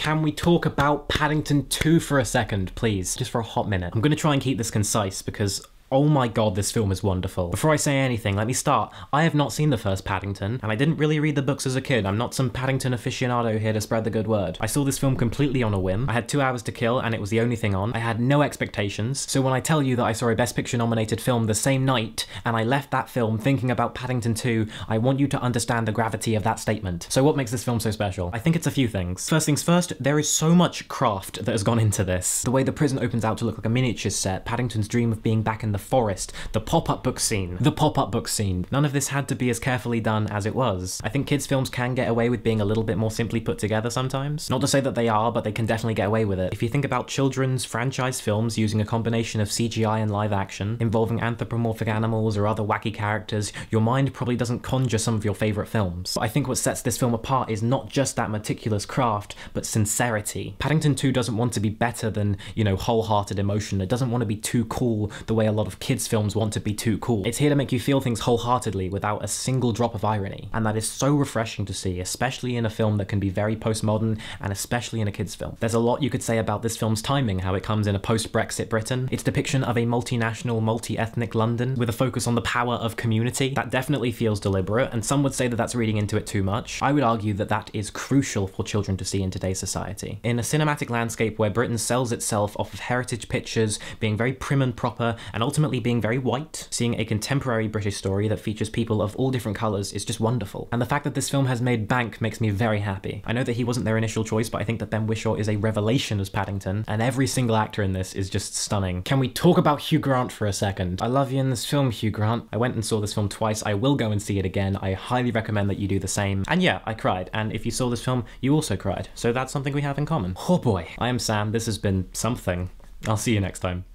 Can we talk about Paddington 2 for a second, please? Just for a hot minute. I'm gonna try and keep this concise because oh my god, this film is wonderful. Before I say anything, let me start. I have not seen the first Paddington, and I didn't really read the books as a kid. I'm not some Paddington aficionado here to spread the good word. I saw this film completely on a whim. I had 2 hours to kill, and it was the only thing on. I had no expectations, so when I tell you that I saw a Best Picture nominated film the same night, and I left that film thinking about Paddington 2, I want you to understand the gravity of that statement. So what makes this film so special? I think it's a few things. First things first, there is so much craft that has gone into this. The way the prison opens out to look like a miniature set, Paddington's dream of being back in the forest, the pop-up book scene. None of this had to be as carefully done as it was. I think kids' films can get away with being a little bit more simply put together sometimes. Not to say that they are, but they can definitely get away with it. If you think about children's franchise films using a combination of CGI and live action, involving anthropomorphic animals or other wacky characters, your mind probably doesn't conjure some of your favourite films. But I think what sets this film apart is not just that meticulous craft, but sincerity. Paddington 2 doesn't want to be better than, you know, wholehearted emotion. It doesn't want to be too cool the way a lot of kids' films want to be too cool. It's here to make you feel things wholeheartedly without a single drop of irony. And that is so refreshing to see, especially in a film that can be very postmodern and especially in a kids' film. There's a lot you could say about this film's timing, how it comes in a post-Brexit Britain. Its depiction of a multinational, multi-ethnic London with a focus on the power of community. That definitely feels deliberate, and some would say that that's reading into it too much. I would argue that that is crucial for children to see in today's society. In a cinematic landscape where Britain sells itself off of heritage pictures, being very prim and proper, and ultimately being very white, seeing a contemporary British story that features people of all different colours is just wonderful. And the fact that this film has made bank makes me very happy. I know that he wasn't their initial choice, but I think that Ben Whishaw is a revelation as Paddington, and every single actor in this is just stunning. Can we talk about Hugh Grant for a second? I love you in this film, Hugh Grant. I went and saw this film twice. I will go and see it again. I highly recommend that you do the same. And yeah, I cried. And if you saw this film, you also cried. So that's something we have in common. Oh boy. I am Sam. This has been something. I'll see you next time.